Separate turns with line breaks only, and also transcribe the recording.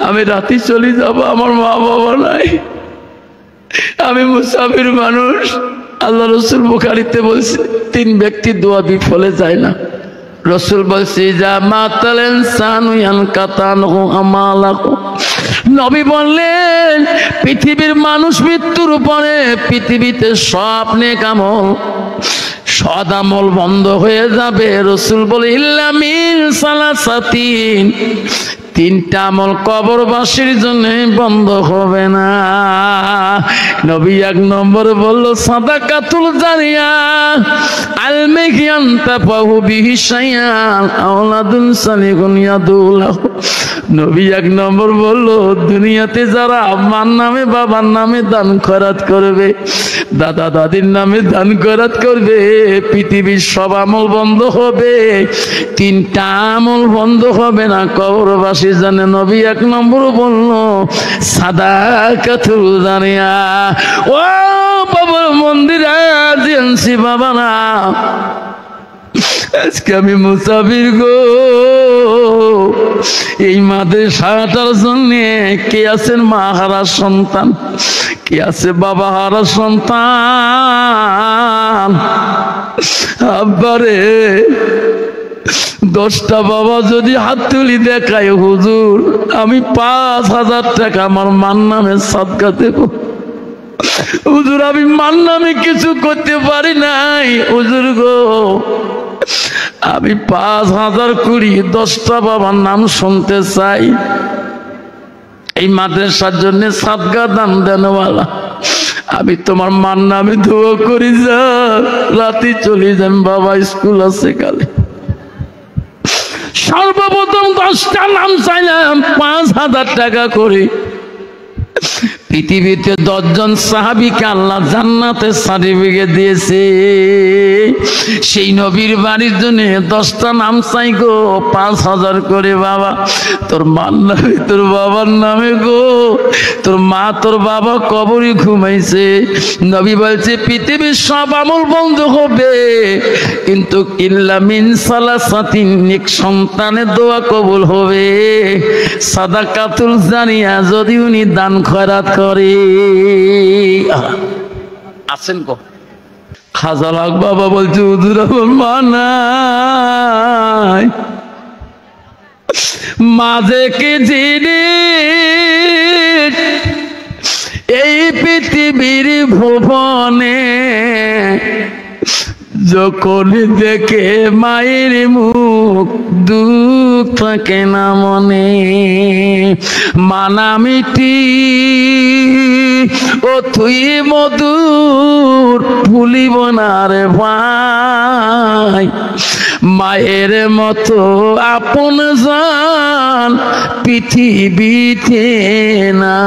আমি রাতে চলে যাব, আমার মা বাবা নাই, আমি মুসাফির মানুষ। আল্লাহ রসুল বুখারীতে বলছে 3 ব্যক্তির দোয়া বিফলে যায় না। রসুল বলছে যা মাতাল ইনসানু ইয়ানকাতানহু আমালাহু। নবী বললেন পৃথিবীর মানুষ মৃত্যুর পরে পৃথিবীতে সব নেক আমল সৎ আমল বন্ধ হয়ে যাবে। রসুল বলে ইল্লা মিন সালাসাতিন, 3টা আমল কবরবাসীর জন্য বন্ধ হবে না। নবী 1 নম্বর বলল সাদাকাতুল জারিয়া আলমিয়ান তাফাহু বিহি শাইআন আওলাদুন সালিহুন ইয়াদুলাহু। নবী 1 নম্বর বলল দুনিয়াতে যারা আমার নামে বাবার নামে দান খয়রাত করবে, দাদা দাদির নামে দান খয়রাত করবে, পৃথিবীর সব আমল বন্ধ হবে, 3টা আমল বন্ধ হবে না কবরবাসী জানে। নবী 1 নম্বর বলল সাদাকাতুল জারিয়া। ও বাবার মন্দিরে জিয়ানসি বাবা না, আজকে আমি মুসাফির গো। এই মাদ্রাসাটার জন্য কে আছেন মা হারা সন্তান, কে আছে বাবা হারা সন্তান। আব্বারে 10টা বাবা যদি হাত তুলি দেখায় হুজুর আমি 5000 টাকা আমার মার নামে সাদকা দেব। হুজুর আমি মার নামে কিছু করতে পারি নাই, হুজুর গো আমি 5000 কুড়ি 10টা বাবার নাম শুনতে চাই, এই মাদ্রাসার জন্য সাদকা দান দেনওয়ালা। আমি তোমার মার নামে দোয়া করি, যা রাতে চলে যান বাবা, স্কুল আছে কালে। সর্বপ্রথম 10টা নাম চাইলাম 5000 টাকা করে। পৃথিবীতে 10 জন সাহাবীকে আল্লাহ জান্নাতের সার্টিফিকেট দিয়েছে। সেই নবীর বাড়ির জন্য 10টা নাম চাই গো 5000 করে। বাবা তোর মার নামে তোর বাবার নামে গো, তোর মা তোর বাবা কবরে ঘুমাইছে। নবী বলছে পৃথিবীর সব আমল বন্ধ হবে কিন্তু ইল্লা মিন সালাসাতিন, নেক সন্তানের দোয়া কবুল হবে। সাদাকাতুল জারিয়া, যদি উনি দান খয়রাত করে। আছেন কো খাজা লাগ বাবা বলছে হুজুর আমার মা নাই, মাঝে কি জিনিস এই পৃথিবীর ভুবনে, যখন দেখে মায়ের মুখ দুঃখ থাকে না মনে। মানামিটি ও তুই মধুর ভুলিব না রে ভাই, মায়ের মতো আপন জান পৃথিবীতে না।